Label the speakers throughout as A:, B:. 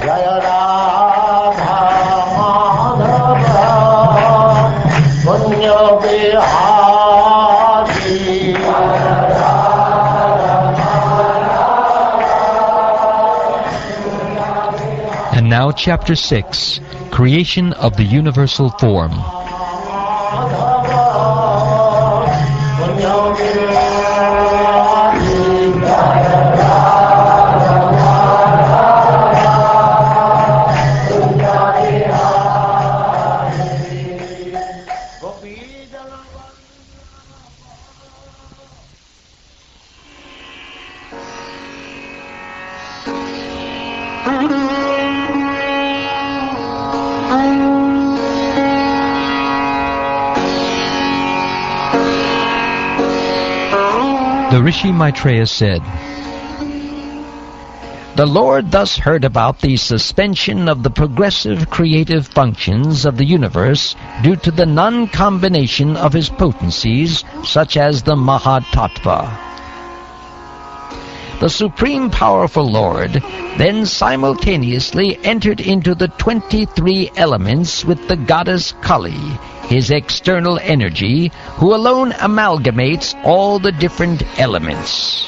A: Jaya Radha Madhava Punya Bihari.
B: And now Chapter 6, Creation of the Universal Form. The Rishi Maitreya said, "The Lord thus heard about the suspension of the progressive creative functions of the universe due to the non-combination of his potencies, such as the Mahatattva. The Supreme Powerful Lord then simultaneously entered into the 23 elements with the goddess Kali, his external energy, who alone amalgamates all the different elements.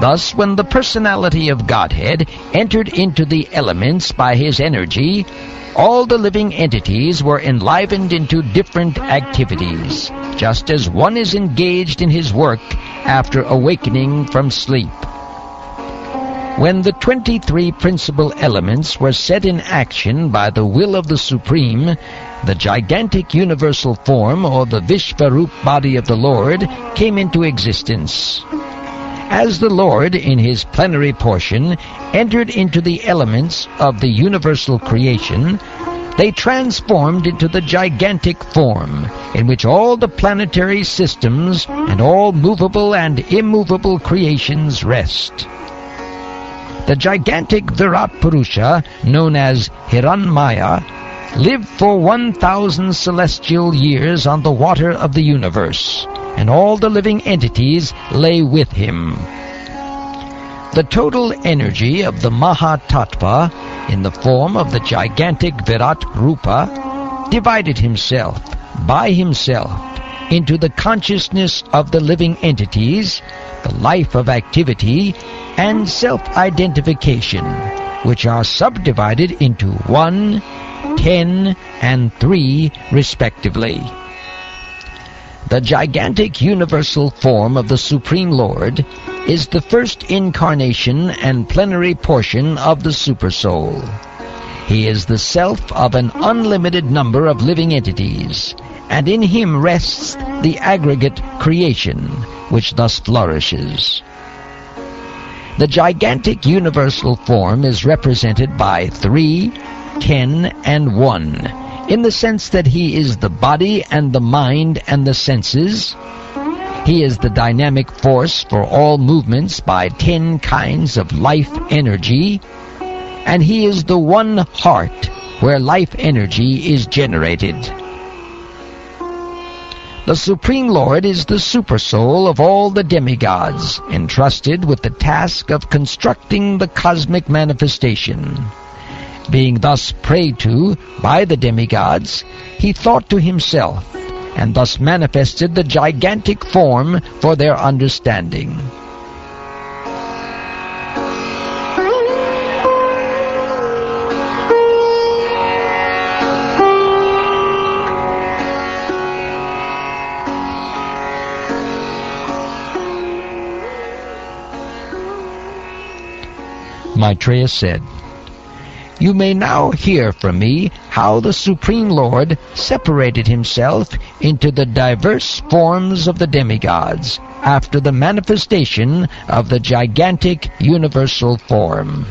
B: Thus, when the personality of Godhead entered into the elements by his energy, all the living entities were enlivened into different activities, just as one is engaged in his work after awakening from sleep. When the 23 principal elements were set in action by the will of the Supreme, the gigantic universal form, or the Vishvarup body of the Lord, came into existence. As the Lord, in his plenary portion, entered into the elements of the universal creation, they transformed into the gigantic form, in which all the planetary systems and all movable and immovable creations rest. The gigantic Virat Purusha, known as Hiranmaya, lived for 1,000 celestial years on the water of the universe, and all the living entities lay with him. The total energy of the Mahatattva, in the form of the gigantic Virat Rupa, divided himself, by himself, into the consciousness of the living entities, the life of activity, and self-identification, which are subdivided into 1, 10, and 3, respectively. The gigantic universal form of the Supreme Lord is the first incarnation and plenary portion of the Supersoul. He is the self of an unlimited number of living entities, and in him rests the aggregate creation, which thus flourishes. The gigantic universal form is represented by 3, 10, and 1, in the sense that he is the body and the mind and the senses. He is the dynamic force for all movements by 10 kinds of life energy, and he is the one heart where life energy is generated. The Supreme Lord is the supersoul of all the demigods, entrusted with the task of constructing the cosmic manifestation. Being thus prayed to by the demigods, he thought to himself, and thus manifested the gigantic form for their understanding. Maitreya said, "You may now hear from me how the Supreme Lord separated himself into the diverse forms of the demigods after the manifestation of the gigantic universal form.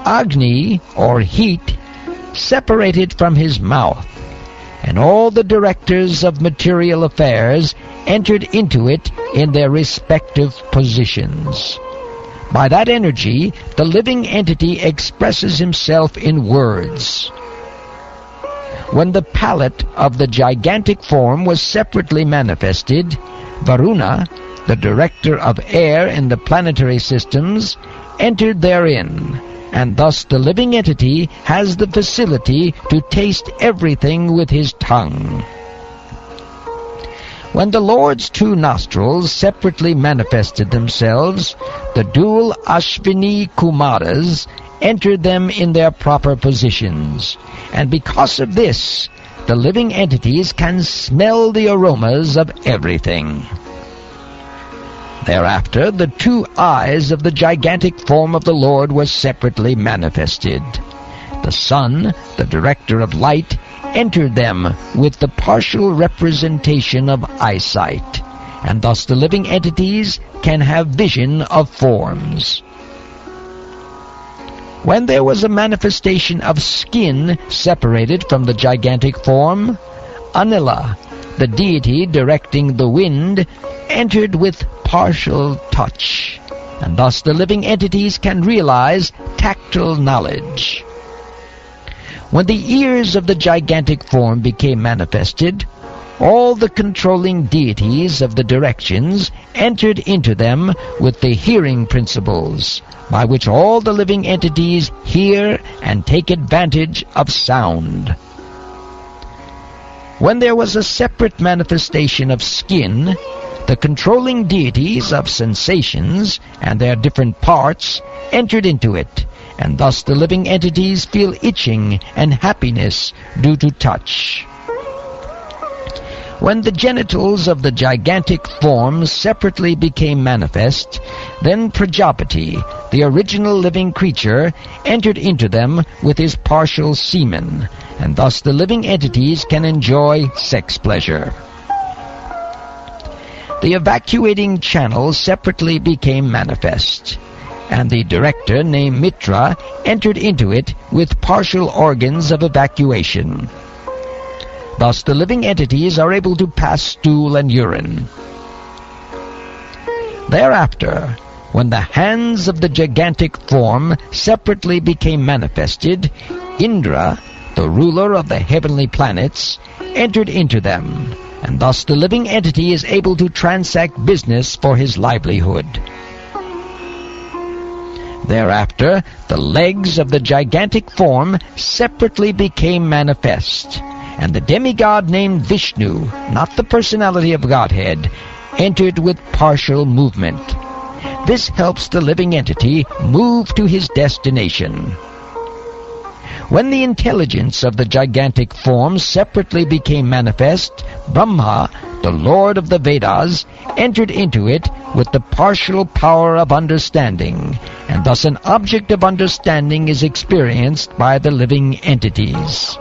B: Agni, or heat, separated from his mouth, and all the directors of material affairs entered into it in their respective positions. By that energy, the living entity expresses himself in words. When the palate of the gigantic form was separately manifested, Varuna, the director of air in the planetary systems, entered therein, and thus the living entity has the facility to taste everything with his tongue. When the Lord's two nostrils separately manifested themselves, the dual Ashvini Kumaras entered them in their proper positions, and because of this, the living entities can smell the aromas of everything. Thereafter, the two eyes of the gigantic form of the Lord were separately manifested. The sun, the director of light, entered them with the partial representation of eyesight, and thus the living entities can have vision of forms. When there was a manifestation of skin separated from the gigantic form, Anila, the deity directing the wind, entered with partial touch, and thus the living entities can realize tactile knowledge. When the ears of the gigantic form became manifested, all the controlling deities of the directions entered into them with the hearing principles, by which all the living entities hear and take advantage of sound. When there was a separate manifestation of skin, the controlling deities of sensations and their different parts entered into it, and thus the living entities feel itching and happiness due to touch. When the genitals of the gigantic form separately became manifest, then Prajapati, the original living creature, entered into them with his partial semen, and thus the living entities can enjoy sex pleasure. The evacuating channel separately became manifest, and the director named Mitra entered into it with partial organs of evacuation. Thus the living entities are able to pass stool and urine. Thereafter, when the hands of the gigantic form separately became manifested, Indra, the ruler of the heavenly planets, entered into them, and thus the living entity is able to transact business for his livelihood. Thereafter, the legs of the gigantic form separately became manifest, and the demigod named Vishnu, not the personality of Godhead, entered with partial movement. This helps the living entity move to his destination. When the intelligence of the gigantic form separately became manifest, Brahma, the Lord of the Vedas, entered into it with the partial power of understanding, and thus an object of understanding is experienced by the living entities.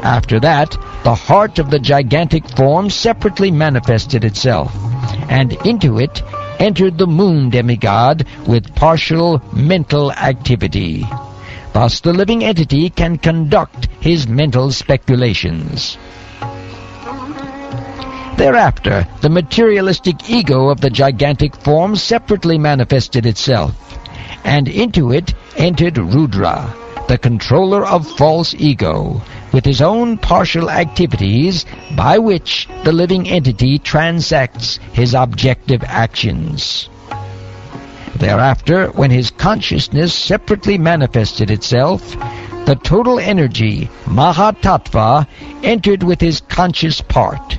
B: After that, the heart of the gigantic form separately manifested itself, and into it entered the moon demigod with partial mental activity. Thus the living entity can conduct his mental speculations. Thereafter, the materialistic ego of the gigantic form separately manifested itself, and into it entered Rudra, the controller of false ego, with his own partial activities by which the living entity transacts his objective actions. Thereafter, when his consciousness separately manifested itself, the total energy, Mahatattva, entered with his conscious part.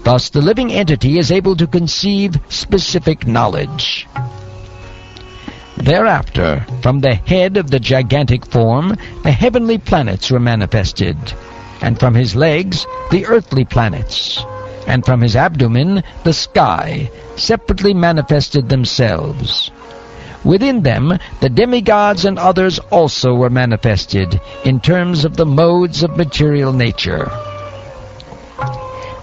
B: Thus the living entity is able to conceive specific knowledge. Thereafter, from the head of the gigantic form, the heavenly planets were manifested, and from his legs, the earthly planets, and from his abdomen, the sky, separately manifested themselves. Within them, the demigods and others also were manifested in terms of the modes of material nature.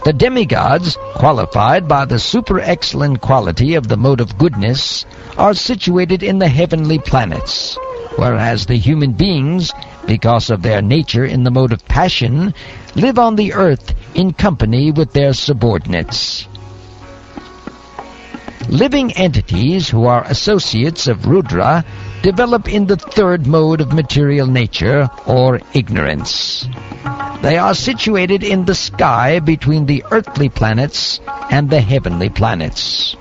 B: The demigods, qualified by the super-excellent quality of the mode of goodness, are situated in the heavenly planets, whereas the human beings, because of their nature in the mode of passion, live on the earth in company with their subordinates. Living entities who are associates of Rudra develop in the third mode of material nature, or ignorance. They are situated in the sky between the earthly planets and the heavenly planets.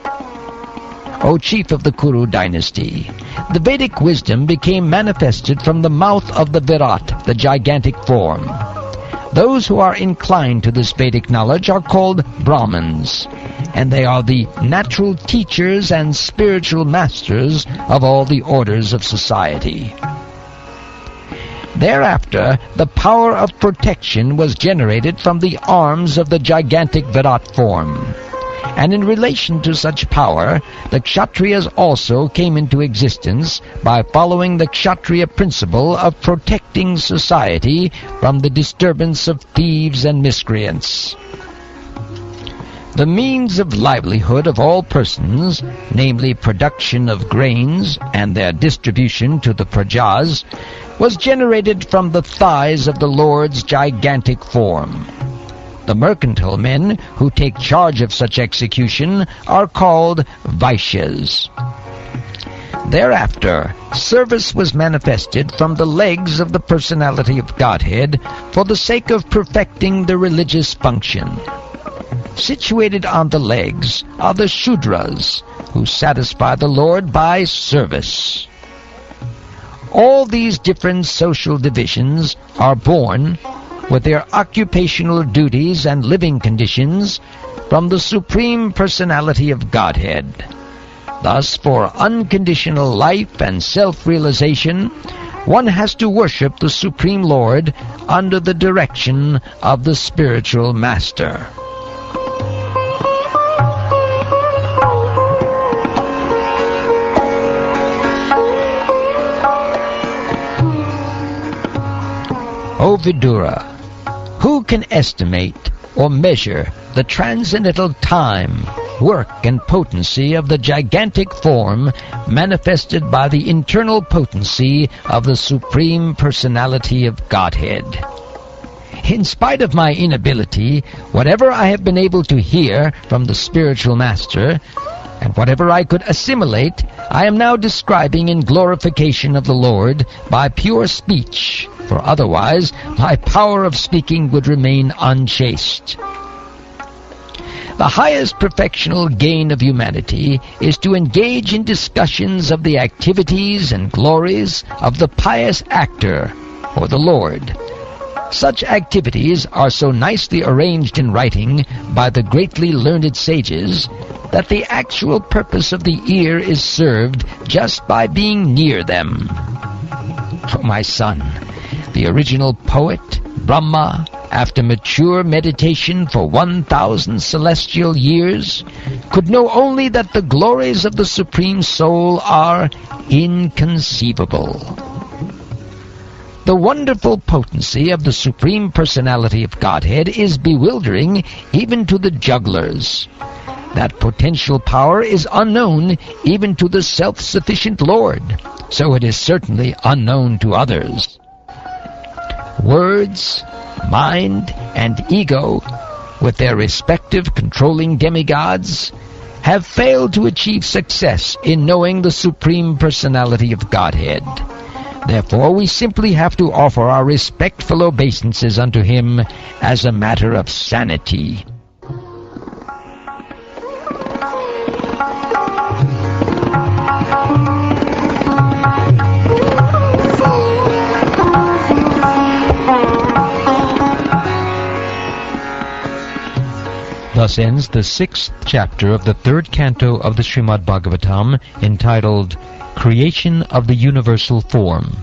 B: O chief of the Kuru dynasty, the Vedic wisdom became manifested from the mouth of the Virat, the gigantic form. Those who are inclined to this Vedic knowledge are called Brahmins, and they are the natural teachers and spiritual masters of all the orders of society. Thereafter, the power of protection was generated from the arms of the gigantic Virat form. And in relation to such power, the Kshatriyas also came into existence by following the Kshatriya principle of protecting society from the disturbance of thieves and miscreants. The means of livelihood of all persons, namely production of grains and their distribution to the prajas, was generated from the thighs of the Lord's gigantic form. The mercantile men who take charge of such execution are called Vaishyas. Thereafter, service was manifested from the legs of the personality of Godhead for the sake of perfecting the religious function. Situated on the legs are the Shudras, who satisfy the Lord by service. All these different social divisions are born, with their occupational duties and living conditions, from the Supreme Personality of Godhead. Thus, for unconditional life and self-realization, one has to worship the Supreme Lord under the direction of the spiritual master. O Vidura, who can estimate or measure the transcendental time, work, and potency of the gigantic form manifested by the internal potency of the Supreme Personality of Godhead? In spite of my inability, whatever I have been able to hear from the spiritual master, and whatever I could assimilate, I am now describing in glorification of the Lord by pure speech, for otherwise my power of speaking would remain unchaste. The highest perfectional gain of humanity is to engage in discussions of the activities and glories of the pious actor, or the Lord. Such activities are so nicely arranged in writing by the greatly learned sages that the actual purpose of the ear is served just by being near them. Oh, my son, the original poet, Brahma, after mature meditation for 1,000 celestial years, could know only that the glories of the Supreme Soul are inconceivable. The wonderful potency of the Supreme Personality of Godhead is bewildering even to the jugglers. That potential power is unknown even to the self-sufficient Lord, so it is certainly unknown to others. Words, mind, and ego, with their respective controlling demigods, have failed to achieve success in knowing the Supreme Personality of Godhead. Therefore, we simply have to offer our respectful obeisances unto him as a matter of sanity. Thus ends the 6th chapter of the 3rd canto of the Srimad Bhagavatam, entitled Creation of the Universal Form.